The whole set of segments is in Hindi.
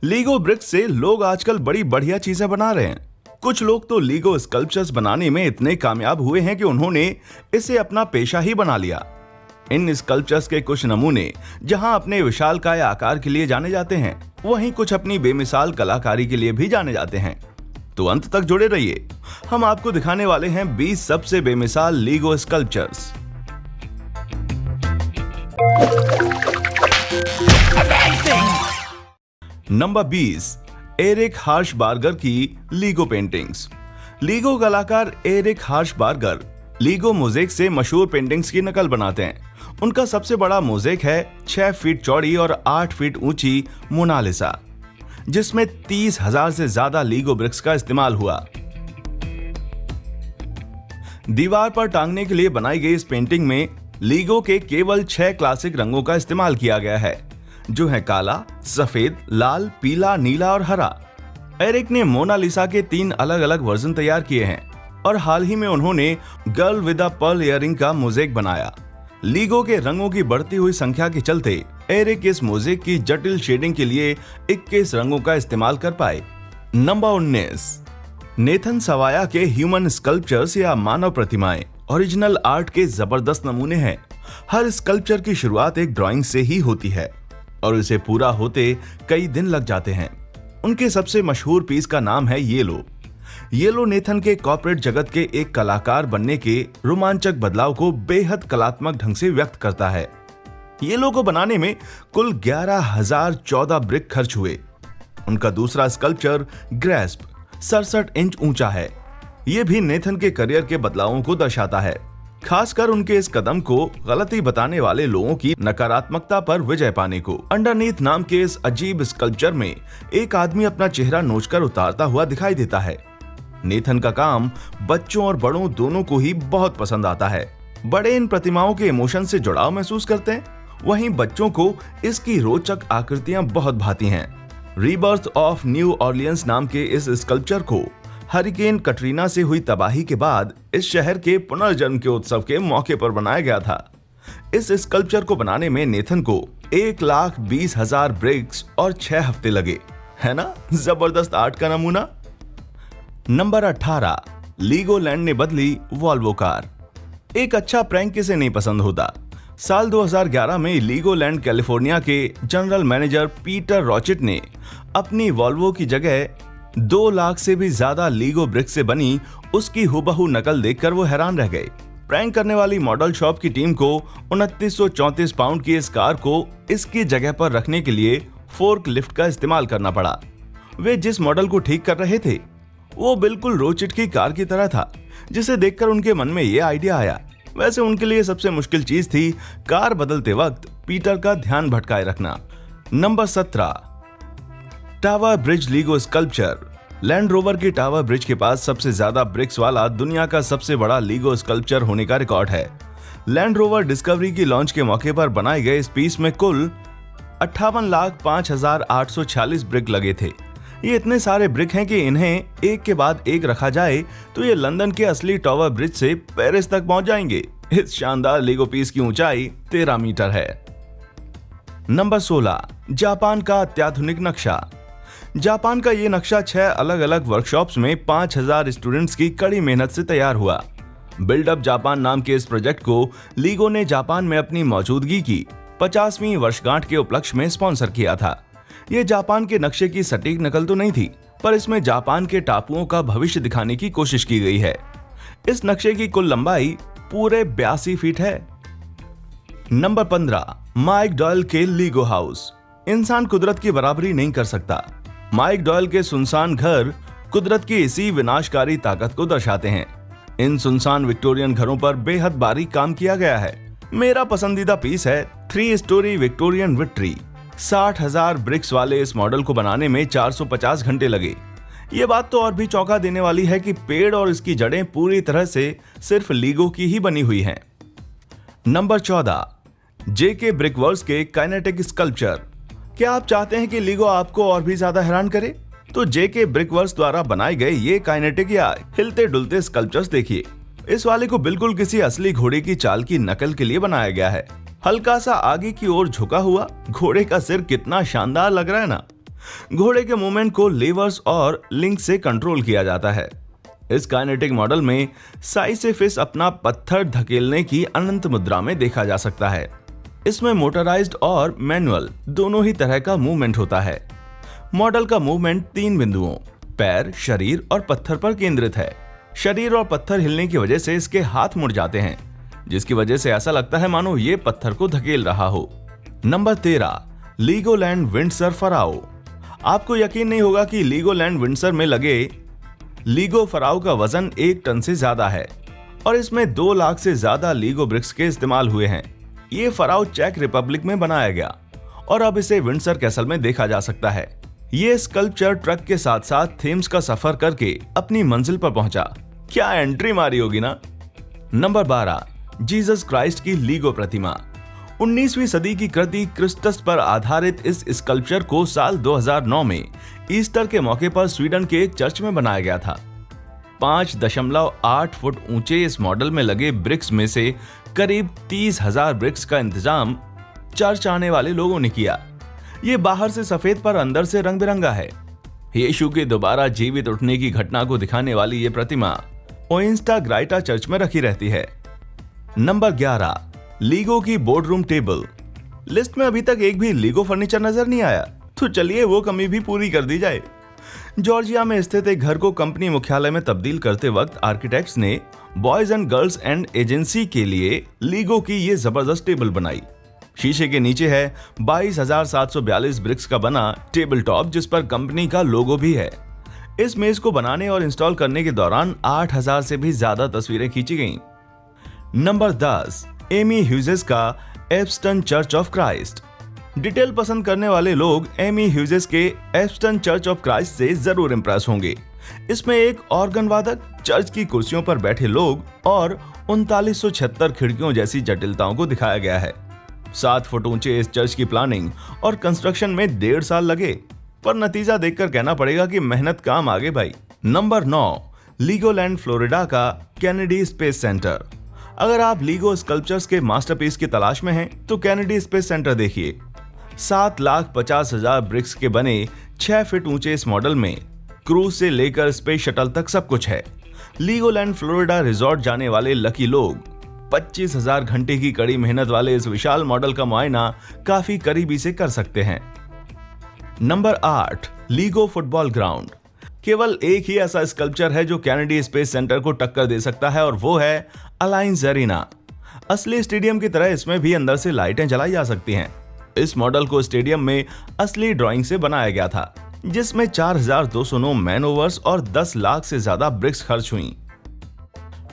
लीगो ब्रिक्स से लोग आजकल बड़ी बढ़िया चीजें बना रहे हैं। कुछ लोग तो लीगो स्कल्पचर्स बनाने में इतने कामयाब हुए हैं कि उन्होंने इसे अपना पेशा ही बना लिया। इन स्कल्पचर्स के कुछ नमूने जहां अपने विशालकाय आकार के लिए जाने जाते हैं, वहीं कुछ अपनी बेमिसाल कलाकारी के लिए भी जाने जाते हैं। तो अंत तक जुड़े रहिए, हम आपको दिखाने वाले हैं 20 सबसे बेमिसाल लीगो स्कल्पचर्स। नंबर 20, एरिक हार्शबार्गर की लीगो पेंटिंग्स। लीगो कलाकार एरिक हार्शबार्गर लीगो मोज़ेक से मशहूर पेंटिंग्स की नकल बनाते हैं। उनका सबसे बड़ा मोज़ेक है 6 फीट चौड़ी और 8 फीट ऊंची मोनालिसा, जिसमें 30,000 से ज्यादा लीगो ब्रिक्स का इस्तेमाल हुआ। दीवार पर टांगने के लिए बनाई गई इस पेंटिंग में लीगो के केवल 6 क्लासिक रंगों का इस्तेमाल किया गया है, जो है काला, सफेद, लाल, पीला, नीला और हरा। एरिक ने मोनालिसा के 3 अलग अलग वर्जन तैयार किए हैं और हाल ही में उन्होंने girl with a pearl earring का मोज़ेक बनाया। लीगो के रंगों की बढ़ती हुई संख्या के चलते एरिक इस मोज़ेक की जटिल शेडिंग के लिए 21 रंगों का इस्तेमाल कर पाए। नंबर 19, नेथन सवाया के ह्यूमन स्कल्पचर्स या मानव प्रतिमाएं ओरिजिनल आर्ट के जबरदस्त नमूने हैं। हर स्कल्पचर की शुरुआत एक ड्राइंग से ही होती है और इसे पूरा होते कई दिन लग जाते हैं। उनके सबसे मशहूर पीस का नाम है येलो नेथन के कॉर्पोरेट जगत के एक कलाकार बनने के रोमांचक बदलाव को बेहद कलात्मक ढंग से व्यक्त करता है। येलो को बनाने में कुल 11,014 ब्रिक खर्च हुए। उनका दूसरा स्कल्पचर ग्रेस्प 67 इंच ऊंचा है। यह भी नेथन के करियर के बदलावों को दर्शाता है, खासकर उनके इस कदम को गलती बताने वाले लोगों की नकारात्मकता पर विजय पाने को। अंडरनीथ नाम के इस अजीब स्कल्पचर में एक आदमी अपना चेहरा नोचकर उतारता हुआ दिखाई देता है। नेथन का काम बच्चों और बड़ों दोनों को ही बहुत पसंद आता है। बड़े इन प्रतिमाओं के इमोशन से जुड़ाव महसूस करते हैं, वहीं बच्चों को इसकी रोचक आकृतियां बहुत भाती हैं। रीबर्थ ऑफ न्यू ऑर्लियंस नाम के इस स्कल्पचर को हरिकेन कटरीना से हुई तबाही के बाद इस शहर के पुनर्जन्म के उत्सव के मौके पर बनाया गया था। इस स्कल्पचर को बनाने में नेथन को 1,20,000 ब्रिक्स और 6 हफ्ते लगे। है ना जबरदस्त आर्ट का नमूना। नंबर 18, लीगोलैंड ने बदली वॉल्वो कार। एक अच्छा प्रैंक किसे नहीं पसंद होता। साल 2011 में लीगोलैंड कैलिफोर्निया के जनरल मैनेजर पीटर रॉचिट ने अपनी वॉल्वो की जगह 2 लाख से भी ज्यादा लीगो ब्रिक्स से बनी उसकी हुबहू नकल देखकर वो हैरान रह गए। प्रैंक करने वाली मॉडल शॉप की टीम को 2934 पाउंड की इस कार को इसकी जगह पर रखने के लिए फोर्क लिफ्ट का इस्तेमाल करना पड़ा। वे जिस मॉडल को ठीक कर रहे थे वो बिल्कुल रोचिट की कार की तरह था, जिसे देखकर उनके मन में ये आइडिया आया। वैसे उनके लिए सबसे मुश्किल चीज थी कार बदलते वक्त पीटर का ध्यान भटकाए रखना। Number 17, tower bridge LIGO sculpture. Land rover की टावर ब्रिज के पास सबसे ज्यादा ब्रिक्स वाला दुनिया का सबसे बड़ा लीगो स्कल्पचर होने का रिकॉर्ड है। लैंड रोवर डिस्कवरी की लॉन्च के मौके पर बनाए गए इस पीस में कुल 58,05,846 ब्रिक लगे थे। ये इतने सारे ब्रिक हैं कि इन्हें एक के बाद एक रखा जाए तो ये लंदन के असली टावर ब्रिज से पेरिस तक पहुंच जाएंगे। इस शानदार लीगो पीस की ऊंचाई 13 मीटर है। नंबर 16, जापान का अत्याधुनिक नक्शा। जापान का ये नक्शा 6 अलग अलग वर्कशॉप्स में 5,000 स्टूडेंट्स की कड़ी मेहनत से तैयार हुआ। बिल्डअप जापान नाम के इस प्रोजेक्ट को लीगो ने जापान में अपनी मौजूदगी की 50वीं वर्षगांठ के उपलक्ष्य में स्पॉन्सर किया था। ये जापान के नक्शे की सटीक नकल तो नहीं थी, पर इसमें जापान के टापुओं का भविष्य दिखाने की कोशिश की गई है। इस नक्शे की कुल लंबाई पूरे 82 फीट है। नंबर 15, माइक डॉयल के लीगो हाउस। इंसान कुदरत की बराबरी नहीं कर सकता। माइक डॉयल के सुनसान घर कुदरत की इसी विनाशकारी ताकत को दर्शाते हैं। इन सुनसान विक्टोरियन घरों पर बेहद बारीक काम किया गया है। मेरा पसंदीदा पीस है 3 स्टोरी विक्टोरियन विक्ट्री। 60,000 ब्रिक्स वाले इस मॉडल को बनाने में 450 घंटे लगे। ये बात तो और भी चौंका देने वाली है कि पेड़ और इसकी जड़ें पूरी तरह से सिर्फ लीगो की ही बनी हुई हैं। नंबर 14, जेके ब्रिकवर्क्स के काइनेटिक स्कल्पचर। क्या आप चाहते हैं कि लीगो आपको और भी ज्यादा हैरान करे? तो जेके ब्रिकवर्क्स द्वारा बनाए गए ये काइनेटिक या हिलते डुलते स्कल्पचर्स देखिए। इस वाले को बिल्कुल किसी असली घोड़े की चाल की नकल के लिए बनाया गया है। हल्का सा आगे की ओर झुका हुआ घोड़े का सिर कितना शानदार लग रहा है ना। घोड़े के मूवमेंट को लेवर्स और लिंक से कंट्रोल किया जाता है। इस काइनेटिक मॉडल में साइसिफिस अपना पत्थर धकेलने की अनंत मुद्रा में देखा जा सकता है। इसमें मोटराइज्ड और मैनुअल दोनों ही तरह का मूवमेंट होता है। मॉडल का मूवमेंट 3 बिंदुओं पैर, शरीर और पत्थर पर केंद्रित है। शरीर और पत्थर हिलने की वजह से इसके हाथ मुड़ जाते हैं, जिसकी वजह से ऐसा लगता है मानो ये पत्थर को धकेल रहा हो। Number 13, Legoland Windsor pharaoh. आपको यकीन नहीं होगा कि लीगोलैंड विंडसर में लगे लीगो फराओ का वजन 1 टन से ज्यादा है और इसमें 2 लाख से ज्यादा लीगो ब्रिक्स के इस्तेमाल हुए हैं। ये फराओ चेक रिपब्लिक में बनाया गया और अब इसे विंडसर कैसल में देखा जा सकता है। ये स्कल्पचर ट्रक के साथ साथ थेम्स का सफर करके अपनी मंजिल पर पहुंचा। क्या एंट्री मारी होगी ना। नंबर 12, जीसस क्राइस्ट की लीगो प्रतिमा। 19वीं सदी की कृति क्रिस्टस पर आधारित इस स्कल्पचर को साल 2009 में ईस्टर के मौके पर स्वीडन के एक चर्च में बनाया गया था। 5.8 फुट ऊंचे इस मॉडल में लगे ब्रिक्स में से करीब 30,000 ब्रिक्स का इंतजाम चर्च आने वाले लोगों ने किया। ये बाहर से सफेद पर अंदर से रंग बिरंगा है। यीशु के दोबारा जीवित उठने की घटना को दिखाने वाली ये प्रतिमा ओइंस्टा ग्राइटा चर्च में रखी रहती है। नंबर 11, लीगो की बोर्ड रूम टेबल। लिस्ट में अभी तक एक भी लीगो फर्नीचर नजर नहीं आया, तो चलिए वो कमी भी पूरी कर दी जाए। जॉर्जिया में स्थित एक घर को कंपनी मुख्यालय में तब्दील करते वक्त आर्किटेक्ट्स ने boys and girls and agency के लिए लीगो की ये जबरदस्त टेबल बनाई। शीशे के नीचे है 22,742 ब्रिक्स का बना टेबल टॉप, जिस पर कंपनी का लोगो भी है। इस मेज को बनाने और इंस्टॉल करने के दौरान 8,000 से भी ज्यादा तस्वीरें खींची गईं। नंबर 10, एमी ह्यूजेस का एप्स्टन चर्च ऑफ क्राइस्ट। डिटेल पसंद करने वाले लोग एमी ह्यूजेस के एप्स्टन चर्च ऑफ क्राइस्ट से जरूर इंप्रेस होंगे। इसमें एक ऑर्गन वादक, चर्च की कुर्सियों पर बैठे लोग और 3976 खिड़कियों जैसी जटिलताओं को दिखाया गया है। 7 फुट ऊंचे इस चर्च की प्लानिंग और कंस्ट्रक्शन में 1.5 साल लगे, पर नतीजा देखकर कहना पड़ेगा कि मेहनत काम आ गई भाई। नंबर 9, लीगोलैंड फ्लोरिडा का कैनेडी स्पेस सेंटर। अगर आप लीगो स्कल्पचर्स के मास्टरपीस की तलाश में हैं, तो कैनेडी स्पेस सेंटर देखिए। 7,50,000 ब्रिक्स के बने 6 फीट ऊंचे इस मॉडल में क्रूज से लेकर स्पेस शटल तक सब कुछ है। लीगोलैंड फ्लोरिडा रिजॉर्ट जाने वाले लकी लोग 25,000 घंटे की कड़ी मेहनत वाले इस विशाल मॉडल का मुआयना काफी करीबी से कर सकते हैं। Number 8, LIGO football ground. केवल एक ही ऐसा स्कल्पचर है जो कैनेडी स्पेस सेंटर को टक्कर दे सकता है और वो है अलायंस एरिना। असली स्टेडियम की तरह इसमें भी अंदर से लाइटें जलाई जा सकती हैं। इस मॉडल को स्टेडियम में असली ड्राइंग से बनाया गया था, जिसमें 4,209 मैन ओवर्स और 10 लाख से ज्यादा ब्रिक्स खर्च हुई।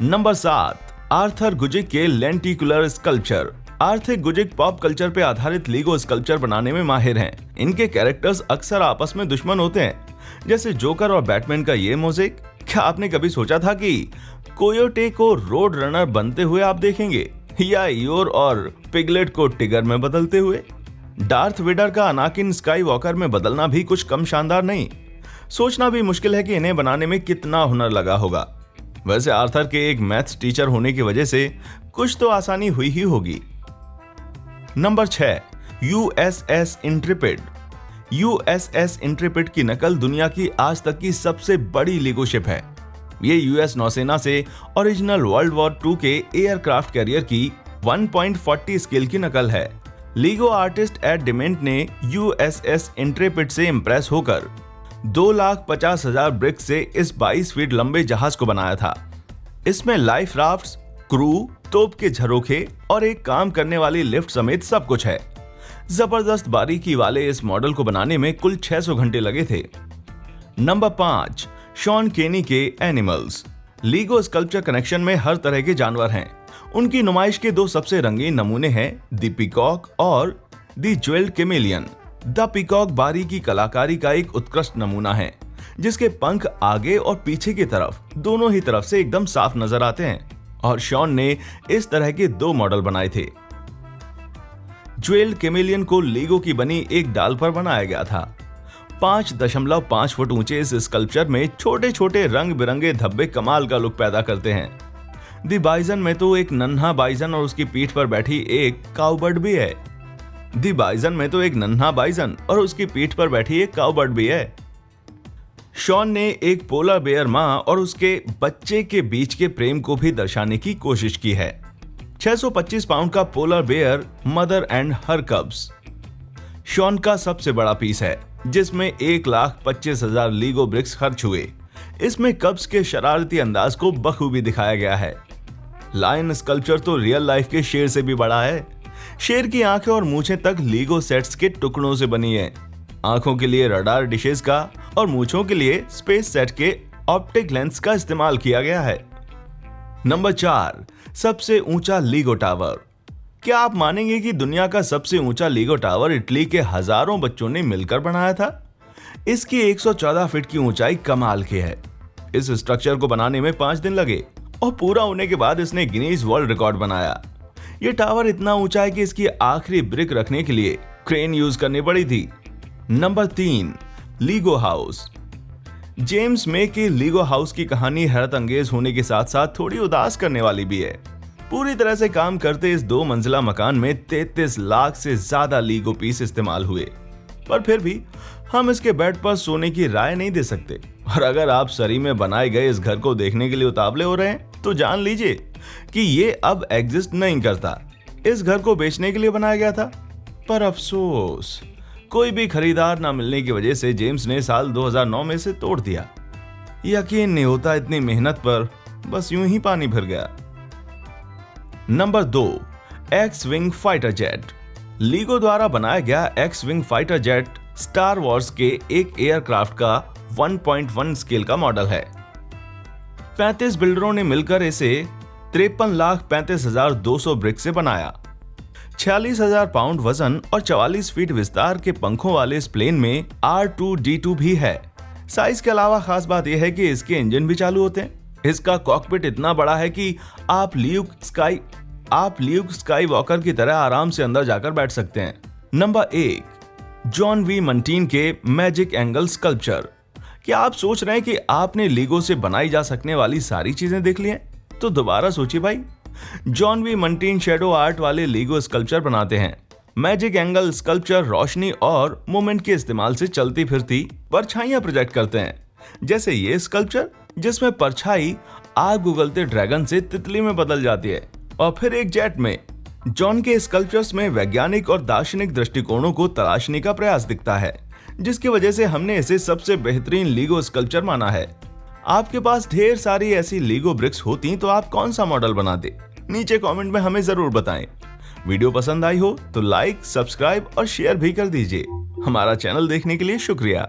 नंबर 7, आर्थर गुजिक के lenticular sculpture. Arthur Gugick pop culture पे आधारित लीगो स्कल्पचर बनाने में माहिर हैं। इनके कैरेक्टर्स अक्सर आपस में दुश्मन होते हैं, जैसे जोकर और बैटमैन का ये मोज़ेक। क्या आपने कभी सोचा था कि कोयोटे को रोड रनर बनते हुए आप देखेंगे, या ईयोर और पिगलेट को टिगर में बदलते हुए? डार्थ वेडर का अनाकिन स्काई वॉकर में बदलना भी कुछ कम शानदार नहीं। सोचना भी मुश्किल है कि इन्हें बनाने में कितना हुनर लगा होगा। वैसे आर्थर के एक मैथ्स टीचर होने की वजह से कुछ तो आसानी हुई ही होगी। Number 6, USS Intrepid. USS Intrepid की नकल दुनिया की आज तक की सबसे बड़ी लीगो शिप है। ये यूएस नौसेना से ओरिजिनल वर्ल्ड वॉर 2 के एयरक्राफ्ट कैरियर की 1.40 स्केल की नकल है। लीगो आर्टिस्ट एड डिमेंट ने यूएसएस इंट्रेपिड से इंप्रेस होकर 2,50,000 ब्रिक्स से इस 22 फीट लंबे जहाज को बनाया था। इसमें लाइफ राफ्ट्स, क्रू, तोप के झरोखे और एक काम करने वाली लिफ्ट समेत सब कुछ है। जबरदस्त बारीकी वाले इस मॉडल को बनाने में कुल 600 घंटे लगे थे। नंबर 5, शॉन केनी के एनिमल्स। लीगो स्कल्पचर कनेक्शन में हर तरह के जानवर हैं। उनकी नुमाइश के 2 सबसे रंगीन नमूने हैं द पीकॉक और the jewelled chameleon. The peacock बारीकी कलाकारी का एक उत्कृष्ट नमूना है, जिसके पंख आगे और पीछे की तरफ दोनों ही तरफ से एकदम साफ नजर आते हैं, और शॉन ने इस तरह के 2 मॉडल बनाए थे। ज्वेल्ड कैमेलियन को लीगो की बनी एक डाल पर बनाया गया था। 5.5 फुट ऊंचे इस स्कल्पचर में छोटे छोटे रंग बिरंगे धब्बे कमाल का लुक पैदा करते हैं। दी बाइजन में तो एक नन्हा बाइजन और उसकी पीठ पर बैठी एक काउबर्ड भी है। दी बाइजन में तो एक नन्हा बाइजन और उसकी पीठ पर बैठी एक काउबर्ड भी है। शॉन ने एक पोलर बेयर मां और उसके बच्चे के बीच के प्रेम को भी दर्शाने की कोशिश की है। 625 पाउंड का polar bear mother and her cubs Sean का सबसे बड़ा पीस है, जिसमें 1,25,000 लीगो ब्रिक्स खर्च हुए। इसमें कब्स के शरारती अंदाज को बखूबी दिखाया गया है। लायन स्कल्पचर तो रियल लाइफ के शेर से भी बड़ा है। शेर की आंखें और मूछें तक लीगो सेट्स के टुकड़ों से बनी है। आंखों के लिए रडार डिशेस का और मूछों के लिए स्पेस सेट के ऑप्टिक लेंस का इस्तेमाल किया गया है। नंबर 4, सबसे ऊंचा लीगो टावर। क्या आप मानेंगे कि दुनिया का सबसे ऊंचा लीगो टावर इटली के हजारों बच्चों ने मिलकर बनाया था? इसकी 114 फीट की ऊंचाई कमाल की है। इस स्ट्रक्चर को बनाने में 5 दिन लगे और पूरा होने के बाद इसने गिनीज वर्ल्ड रिकॉर्ड बनाया। यह टावर इतना ऊंचा है कि इसकी आखिरी ब्रिक रखने के लिए क्रेन यूज करनी पड़ी थी। Number 3, LIGO house. जेम्स मे के लीगो हाउस की कहानी हैरत अंगेज होने के साथ साथ थोड़ी उदास करने वाली भी है। पूरी तरह से काम करते इस 2 मंजिला मकान में 33 लाख से ज्यादा लीगो पीस इस्तेमाल हुए, पर फिर भी हम इसके बेड पर सोने की राय नहीं दे सकते। और अगर आप सरी में बनाए गए इस घर को देखने के लिए उतावले हो रहे हैं तो जान लीजिए कि ये अब एग्जिस्ट नहीं करता। इस घर को बेचने के लिए बनाया गया था, पर अफसोस कोई भी खरीदार ना मिलने की वजह से जेम्स ने साल 2009 में से तोड़ दिया। यकीन नहीं होता इतनी मेहनत पर बस यूं ही पानी भर गया। Number 2, x wing fighter jet. LIGO द्वारा बनाया गया x wing fighter jet star Wars के एक एयरक्राफ्ट का 1.1 स्केल का मॉडल है। 35 बिल्डरों ने मिलकर इसे 53,35,200 ब्रिक से बनाया। 46,000 पाउंड वजन और 44 फीट विस्तार के पंखों वाले इस प्लेन में R2D2 भी है। साइज के अलावा खास बात यह है कि इसके इंजन भी चालू होते हैं। इसका कॉकपिट इतना बड़ा है कि आप ल्यूक स्काई वॉकर की तरह आराम से अंदर जाकर बैठ सकते हैं। नंबर 1, जॉन वी मंटीन के मैजिक एंगल स्कल्पचर। क्या आप सोच रहे हैं कि आपने लीगो से बनाई जा सकने वाली सारी चीजें देख ली हैं? तो दोबारा सोचिए भाई। जॉन वी मंटीन शैडो आर्ट वाले लीगो स्कल्पचर बनाते हैं। मैजिक एंगल स्कल्पचर रोशनी और मोमेंट के इस्तेमाल से चलती फिरती परछाइयां प्रोजेक्ट करते हैं, जैसे ये स्कल्पचर जिसमें परछाई आग उगलते ड्रैगन से तितली में बदल जाती है। और फिर एक जेट में जॉन के स्कल्पचर्स में वैज्ञानिक और दार्शनिक दृष्टिकोणों को तलाशने का प्रयास दिखता है, जिसकी वजह से हमने इसे सबसे बेहतरीन लीगो स्कल्पचर माना है। आपके पास ढेर सारी ऐसी लीगो ब्रिक्स होती तो आप कौन सा मॉडल बनाते? नीचे कमेंट में हमें जरूर बताएं। वीडियो पसंद आई हो तो लाइक, सब्सक्राइब और शेयर भी कर दीजिए। हमारा चैनल देखने के लिए शुक्रिया।